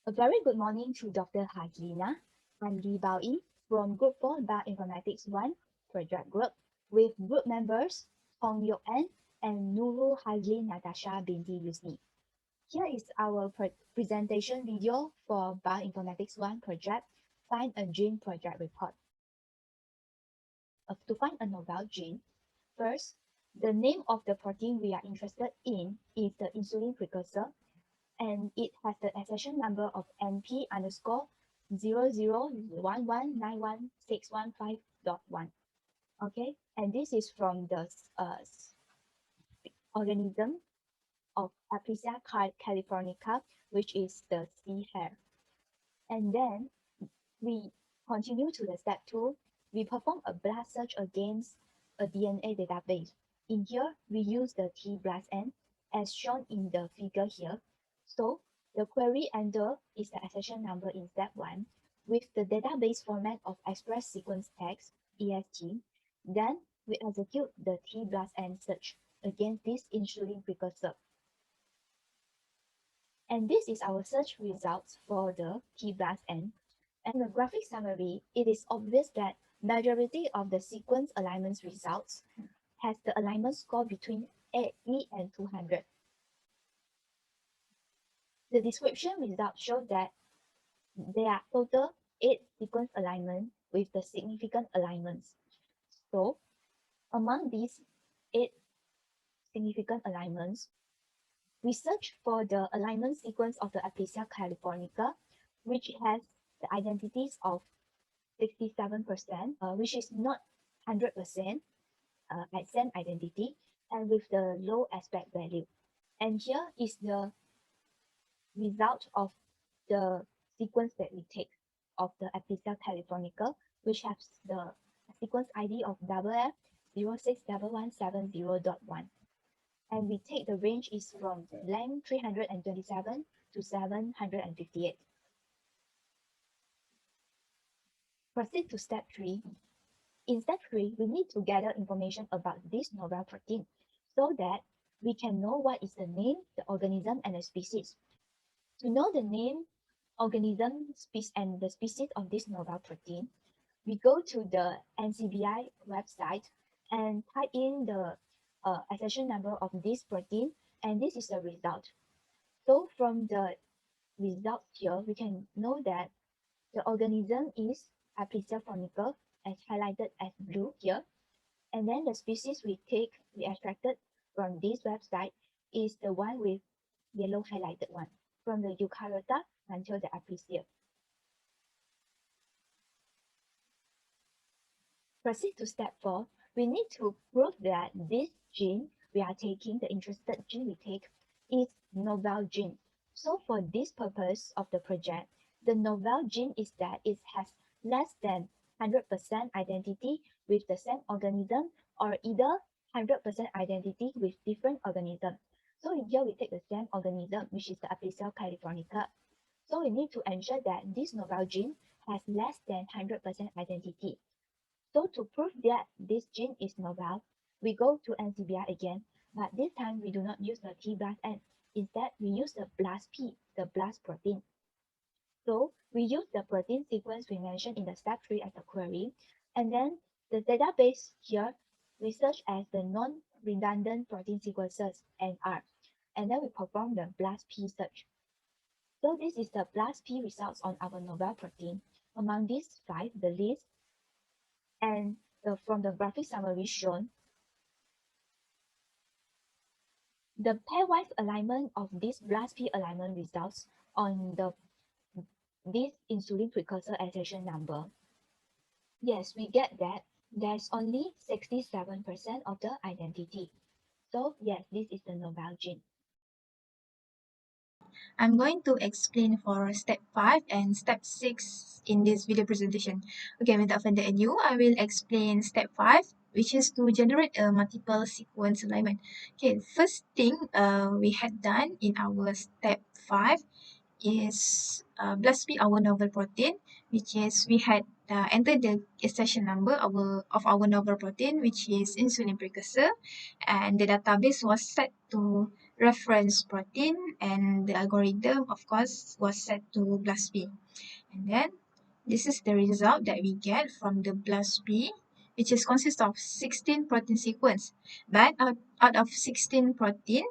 A very good morning to Dr. Hajlina. I'm Li Baoyi from Group 4 Bioinformatics 1 Project Group with group members Hong Yok An and Nurul Hajli Natasha binti Yusni. Here is our presentation video for Bioinformatics 1 project Find a Gene project report. To find a novel gene, first, the name of the protein we are interested in is the insulin precursor, and it has the accession number of NP underscore 0011916115.1. Okay, and this is from the organism of Aplysia californica, which is the sea hare. And then we continue to the step 2. We perform a blast search against a DNA database. In here, we use the T-BLASTn as shown in the figure here. So the query enter is the accession number in step 1 with the database format of express sequence text, EST. Then we execute the T-BLASTn search against this insulin precursor. And this is our search results for the T-BLASTn. And the graphic summary, it is obvious that majority of the sequence alignments results has the alignment score between 80 and 200. The description results show that there are total 8 sequence alignments with the significant alignments. So among these 8 significant alignments, we search for the alignment sequence of the Aplysia californica, which has the identities of 67%, which is not 100% at same identity, and with the low aspect value. And here is the result of the sequence that we take of the Aplysia californica, which has the sequence ID of FF061170.1. And we take the range is from length 327 to 758. Proceed to step 3. In step 3, we need to gather information about this novel protein so that we can know what is the name, the organism, and the species. To know the name, organism, species, and the species of this novel protein, we go to the NCBI website and type in the accession number of this protein, and this is the result. So from the results here, we can know that the organism is Aplysia fornica, as highlighted as blue here. And then the species we extracted from this website is the one with yellow highlighted one, from the Eukaryota until the Aplysia. Proceed to step 4. We need to prove that this gene we are taking, the interested gene we take, is novel gene. So for this purpose of the project, the novel gene is that it has less than 100% identity with the same organism, or either 100% identity with different organisms. So in here we take the same organism, which is the Aplysia californica. So we need to ensure that this novel gene has less than 100% identity. So to prove that this gene is novel, we go to NCBI again, but this time we do not use the T-BLASTn. Instead, we use the BLAST-P, the BLAST protein. So we use the protein sequence we mentioned in the step 3 as a query, and then the database here we search as the non-redundant protein sequences, NR, and then we perform the BLAST-P search. So this is the BLAST-P results on our novel protein. Among these 5, the list, and from the graphic summary shown, the pairwise alignment of this BLAST-P alignment results on this insulin precursor accession number. Yes, we get that there's only 67% of the identity. So yes, this is the novel gene. I'm going to explain for step 5 and step 6 in this video presentation. Okay, without further ado, I will explain step 5, which is to generate a multiple sequence alignment. Okay, first thing we had done in our step 5 is BLAST-P our novel protein, which is we had entered the accession number of our novel protein, which is insulin precursor, and the database was set to reference protein, and the algorithm, of course, was set to BLASTP. And then this is the result that we get from the BLASTP, which is consists of 16 protein sequence. But out of 16 protein,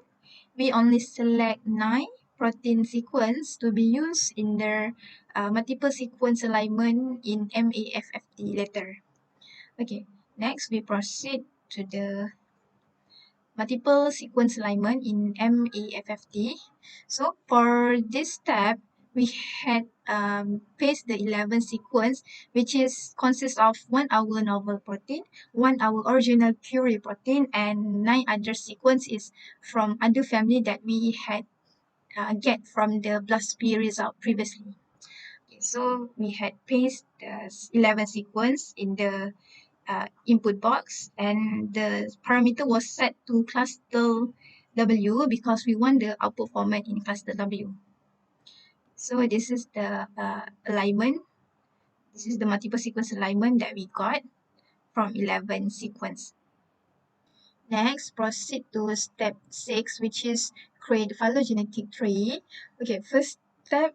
we only select 9 protein sequence to be used in their multiple sequence alignment in MAFFT later. Okay, next we proceed to the multiple sequence alignment in MAFFT. So for this step, we had paste the 11 sequence, which is consists of 1 our novel protein, 1 our original Curie protein, and 9 other sequence is from other family that we had get from the BLASTP result previously. Okay, so we had paste the 11 sequence in the input box, and the parameter was set to cluster W because we want the output format in cluster W. So this is the alignment. This is the multiple sequence alignment that we got from 11 sequence. Next, proceed to step 6, which is create phylogenetic tree. Okay, first step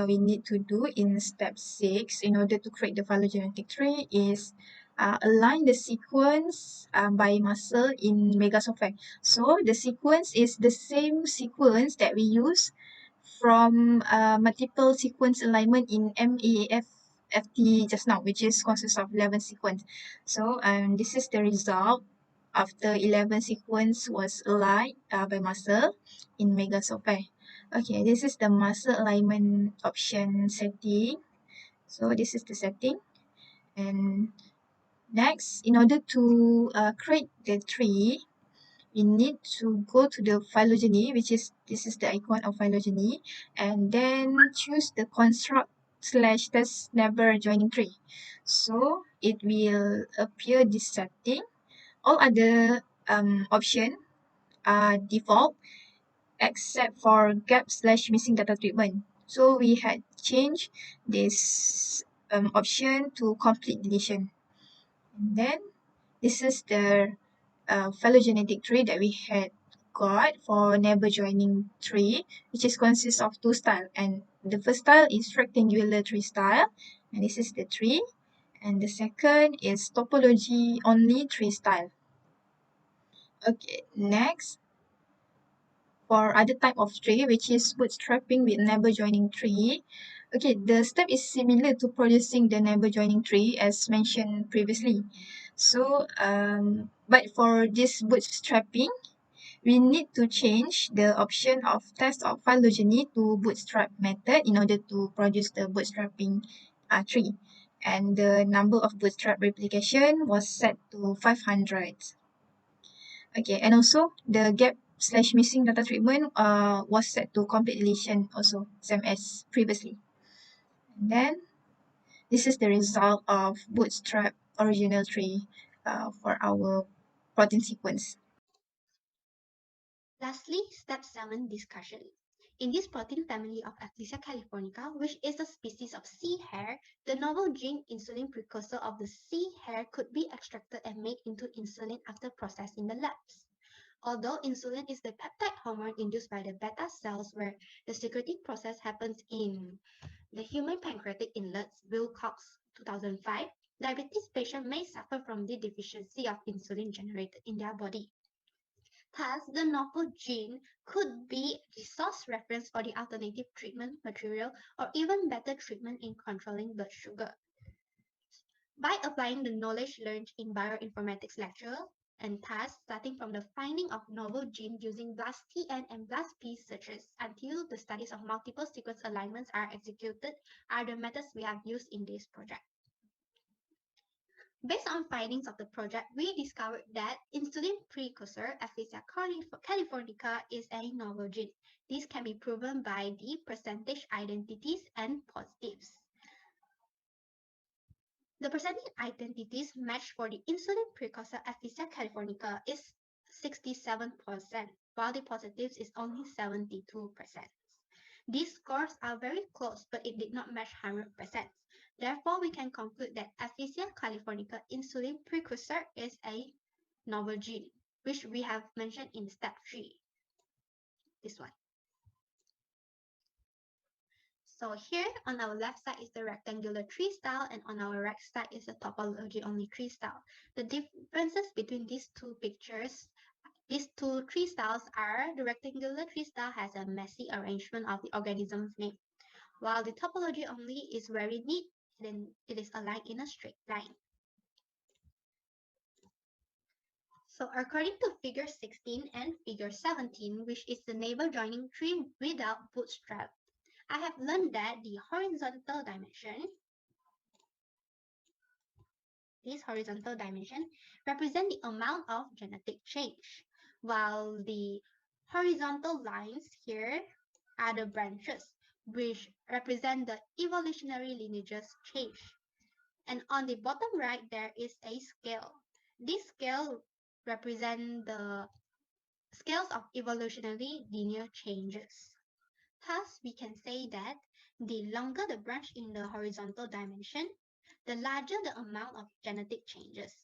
we need to do in step 6 in order to create the phylogenetic tree is align the sequence by muscle in Megasophag. So the sequence is the same sequence that we use from multiple sequence alignment in MAFFT just now, which is consists of 11 sequence. So this is the result after 11 sequence was aligned by muscle in Megasophag. Okay, this is the muscle alignment option setting. So this is the setting. And next, in order to create the tree, we need to go to the phylogeny, which is this is the icon of phylogeny, and then choose the construct slash test never joining tree. So it will appear this setting. All other option are default except for gap slash missing data treatment. So we had changed this option to complete deletion. And then this is the phylogenetic tree that we had got for neighbor joining tree, which is consists of 2 style. And the first style is rectangular tree style, and this is the tree. And the second is topology only tree style. Okay, next for other type of tree, which is bootstrapping with neighbor joining tree. Okay, the step is similar to producing the neighbor joining tree as mentioned previously. So, but for this bootstrapping, we need to change the option of test of phylogeny to bootstrap method in order to produce the bootstrapping tree. And the number of bootstrap replication was set to 500. Okay, and also the gap slash missing data treatment was set to complete deletion also, same as previously. And then this is the result of bootstrap original tree for our protein sequence. Lastly, step 7 discussion. In this protein family of Ecclesia californica, which is a species of sea hare, the novel gene insulin precursor of the sea hare could be extracted and made into insulin after processed in the labs. Although insulin is the peptide hormone induced by the beta cells where the secreting process happens in the human pancreatic islets, Wilcox 2005, diabetes patients may suffer from the deficiency of insulin generated in their body. Thus, the novel gene could be the source reference for the alternative treatment material or even better treatment in controlling blood sugar. By applying the knowledge learned in bioinformatics lecture and thus starting from the finding of novel gene using BLAST-TN and BLAST-P searches until the studies of multiple sequence alignments are executed are the methods we have used in this project. Based on findings of the project, we discovered that insulin precursor Aphasia californica is a novel gene. This can be proven by the percentage identities and positives. The percentage identities matched for the insulin precursor Aphasia californica is 67%, while the positives is only 72%. These scores are very close, but it did not match 100%. Therefore, we can conclude that Aphasia californica insulin precursor is a novel gene, which we have mentioned in step 3. this one. So here on our left side is the rectangular tree style, and on our right side is the topology only tree style. The differences between these two pictures, these two tree styles, are the rectangular tree style has a messy arrangement of the organism's name, while the topology only is very neat, and it is aligned in a straight line. So according to figure 16 and figure 17, which is the neighbor joining tree without bootstrap, I have learned that the horizontal dimension, this horizontal dimension, represent the amount of genetic change, while the horizontal lines here are the branches, which represent the evolutionary lineages change. And on the bottom right, there is a scale. This scale represents the scales of evolutionary linear changes. Thus, we can say that the longer the branch in the horizontal dimension, the larger the amount of genetic changes.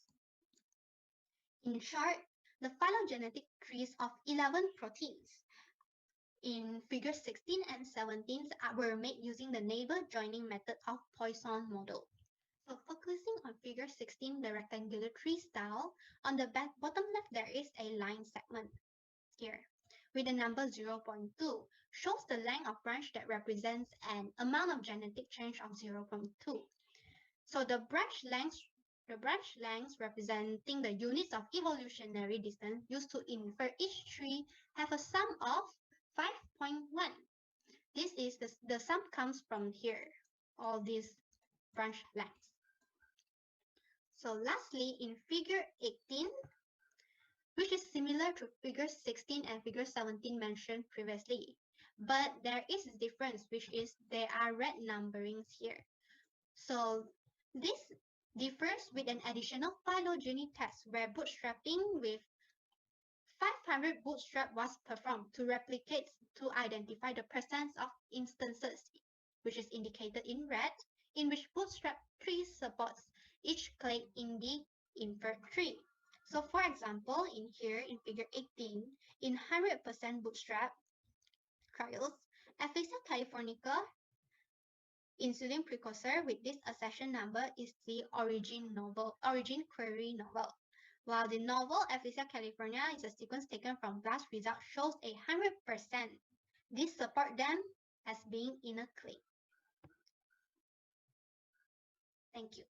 In short, the phylogenetic trees of 11 proteins in figure 16 and 17 were made using the neighbor joining method of Poisson model. So focusing on figure 16, the rectangular tree style, on the bottom left there is a line segment here with the number 0.2, shows the length of branch that represents an amount of genetic change of 0.2. So the branch lengths representing the units of evolutionary distance used to infer each tree have a sum of 5.1. This is the sum comes from here, all these branch lengths. So lastly, in figure 18, which is similar to figure 16 and figure 17 mentioned previously. But there is a difference, which is there are red numberings here. So this differs with an additional phylogeny test where bootstrapping with 500 bootstrap was performed to replicate to identify the presence of instances, which is indicated in red, in which bootstrap tree supports each clade in the inferred tree. So for example, in here in figure 18, in 100% bootstrap trials, Aphasia californica insulin precursor with this accession number is the origin query novel. While the novel Aphasia california is a sequence taken from blast result shows 100%. This support them as being in a clade. Thank you.